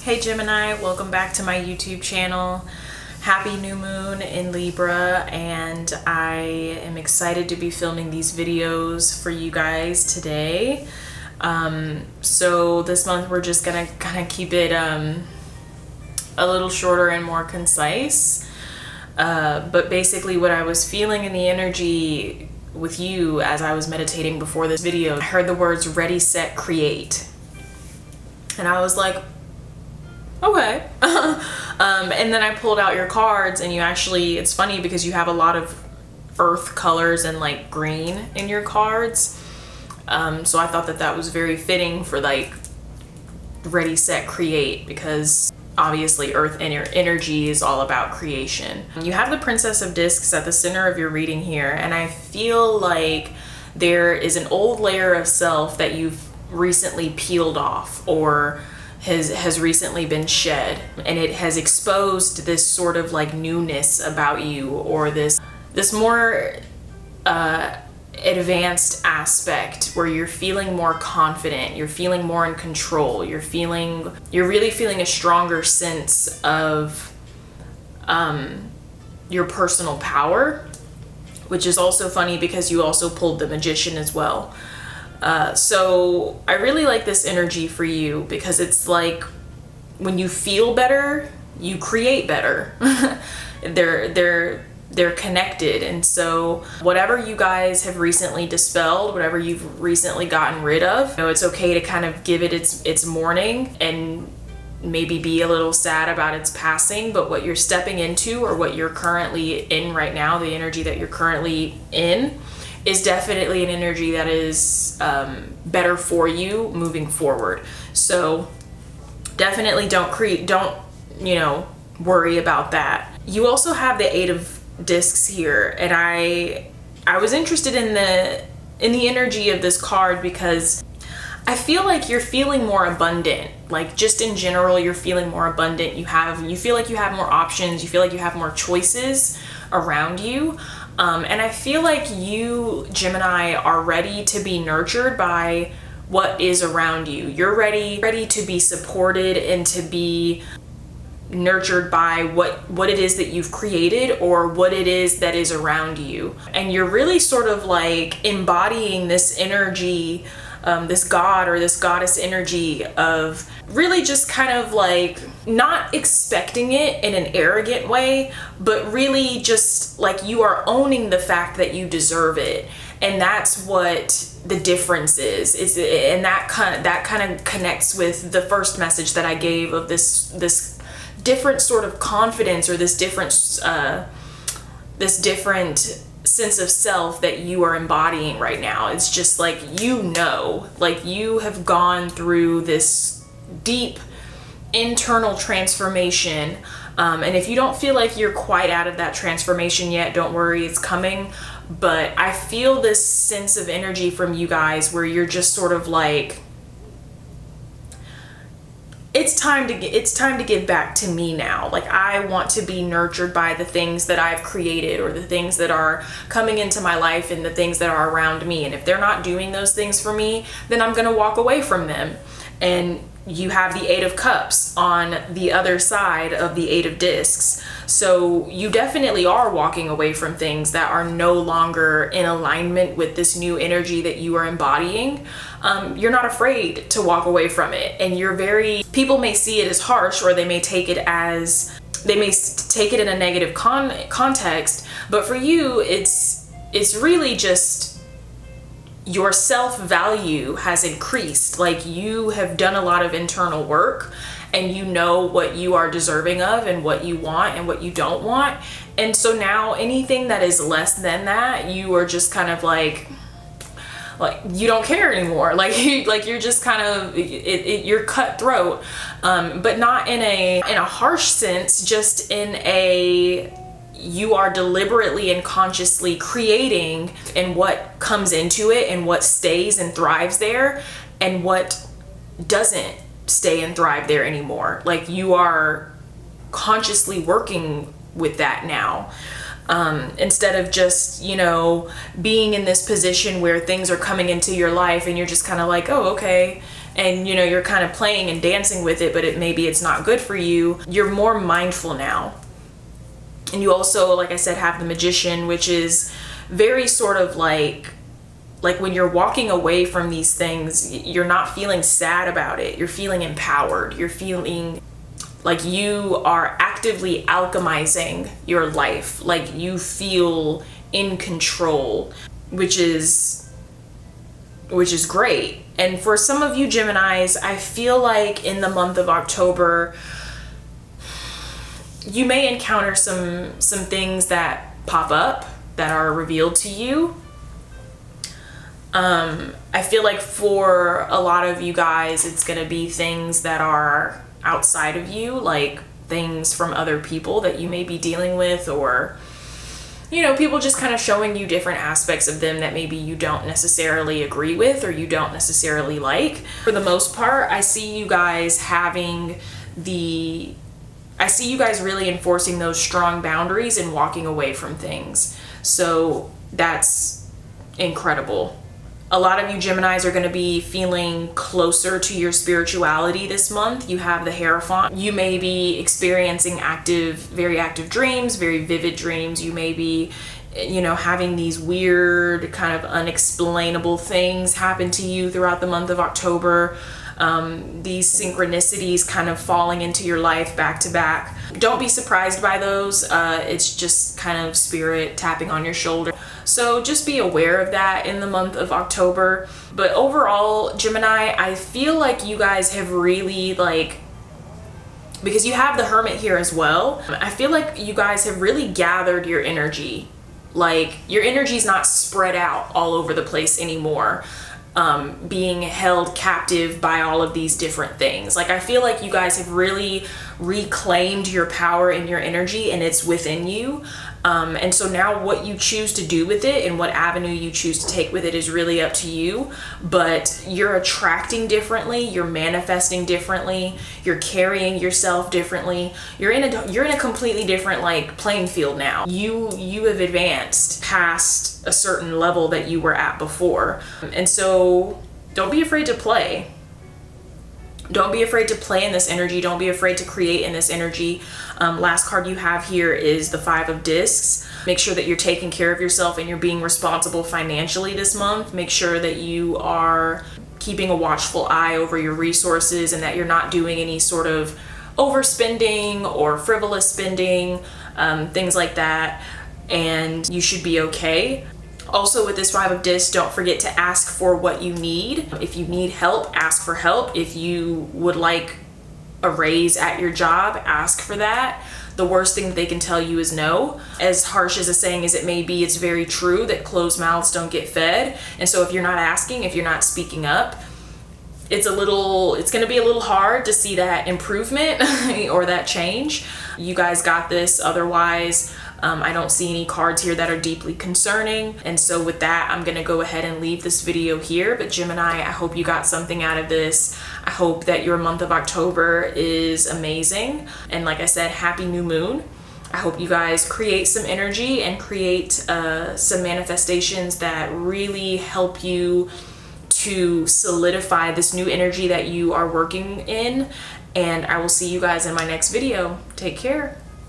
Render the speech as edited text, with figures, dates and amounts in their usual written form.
Hey Gemini, welcome back to my YouTube channel. Happy new moon in Libra, and I am excited to be filming these videos for you guys today. So this month we're just gonna kind of keep it a little shorter and more concise. But basically what I was feeling in the energy with you as I was meditating before this video, I heard the words ready, set, create. And I was like, okay. And then I pulled out your cards, and you actually, it's funny because you have a lot of earth colors and like green in your cards. So I thought that that was very fitting for like ready, set, create, because obviously earth and your energy is all about creation. You have the Princess of Discs at the center of your reading here, and I feel like there is an old layer of self that you've recently peeled off or has recently been shed, and it has exposed this sort of like newness about you, or this more advanced aspect where you're feeling more confident, you're feeling more in control, you're really feeling a stronger sense of your personal power, which is also funny because you also pulled the Magician as well. So I really like this energy for you because it's like when you feel better, you create better. They're connected. And so whatever you guys have recently dispelled, whatever you've recently gotten rid of, you know, it's okay to kind of give it its mourning and maybe be a little sad about its passing. But what you're stepping into, or what you're currently in right now, the energy that you're currently in, is definitely an energy that is better for you moving forward. So definitely don't worry about that. You also have the Eight of Discs here, and I was interested in the energy of this card because I feel like you're feeling more abundant. Like just in general, you're feeling more abundant. You feel like you have more options. You feel like you have more choices around you. And I feel like you, Gemini, are ready to be nurtured by what is around you. You're ready to be supported and to be nurtured by what it is that you've created, or what it is that is around you. And you're really sort of like embodying this energy, this god or this goddess energy of really just kind of like not expecting it in an arrogant way, but really just like you are owning the fact that you deserve it. And that's what the difference is, and that kind of connects with the first message that I gave of this different sort of confidence, or this different sense of self that you are embodying right now. It's just like, like you have gone through this deep internal transformation, and if you don't feel like you're quite out of that transformation yet, don't worry, it's coming. But I feel this sense of energy from you guys where you're just sort of like, it's time to give back to me now. Like, I want to be nurtured by the things that I've created, or the things that are coming into my life, and the things that are around me. And if they're not doing those things for me, then I'm gonna walk away from them. And you have the Eight of Cups on the other side of the Eight of Discs. So you definitely are walking away from things that are no longer in alignment with this new energy that you are embodying. You're not afraid to walk away from it, and people may see it as harsh, or they may take it in a negative context, but for you, it's really just your self-value has increased. Like, you have done a lot of internal work, and you know what you are deserving of, and what you want and what you don't want. And so now anything that is less than that, you are just kind of like you don't care anymore. Like you're just kind of, you're cutthroat, but not in a harsh sense, just in a, you are deliberately and consciously creating, and what comes into it, and what stays and thrives there, and what doesn't stay and thrive there anymore. Like, you are consciously working with that now. Instead of just, being in this position where things are coming into your life and you're just kind of like, oh, okay, and you know, you're kind of playing and dancing with it, but maybe it's not good for you. You're more mindful now. And you also, like I said, have the Magician, which is very sort of like when you're walking away from these things, you're not feeling sad about it. You're feeling empowered. You're feeling like you are actively alchemizing your life. Like you feel in control, which is great. And for some of you Geminis, I feel like in the month of October, you may encounter some things that pop up that are revealed to you. I feel like for a lot of you guys, it's going to be things that are outside of you, like things from other people that you may be dealing with, or, you know, people just kind of showing you different aspects of them that maybe you don't necessarily agree with or you don't necessarily like. For the most part, I see you guys really enforcing those strong boundaries and walking away from things. So that's incrediable. A lot of you Geminis are going to be feeling closer to your spirituality this month. You have the Hierophant. You may be experiencing very active dreams, very vivid dreams. You may be, you know, having these weird kind of unexplainable things happen to you throughout the month of October. These synchronicities kind of falling into your life back to back. Don't be surprised by those. It's just kind of spirit tapping on your shoulder. So just be aware of that in the month of October. But overall, Gemini, I feel like you guys have really, because you have the Hermit here as well, I feel like you guys have really gathered your energy. Like your energy is not spread out all over the place anymore. Being held captive by all of these different things. Like I feel like you guys have really reclaimed your power and your energy, and it's within you. And so now what you choose to do with it and what avenue you choose to take with it is really up to you. But you're attracting differently, you're manifesting differently, you're carrying yourself differently. You're in a completely different playing field now. You have advanced past a certain level that you were at before. And so don't be afraid to play. Don't be afraid to play in this energy. Don't be afraid to create in this energy. Last card you have here is the Five of Discs. Make sure that you're taking care of yourself and you're being responsible financially this month. Make sure that you are keeping a watchful eye over your resources and that you're not doing any sort of overspending or frivolous spending, things like that. And you should be okay. Also with this Five of Discs, don't forget to ask for what you need. If you need help, ask for help. If you would like a raise at your job, ask for that. The worst thing that they can tell you is no. As harsh as a saying as it may be, it's very true that closed mouths don't get fed. And so if you're not asking, if you're not speaking up, it's going to be a little hard to see that improvement or that change. You guys got this. Otherwise, I don't see any cards here that are deeply concerning. And so with that, I'm going to go ahead and leave this video here. But Gemini, I hope you got something out of this. I hope that your month of October is amazing. And like I said, happy new moon. I hope you guys create some energy and create some manifestations that really help you to solidify this new energy that you are working in. And I will see you guys in my next video. Take care.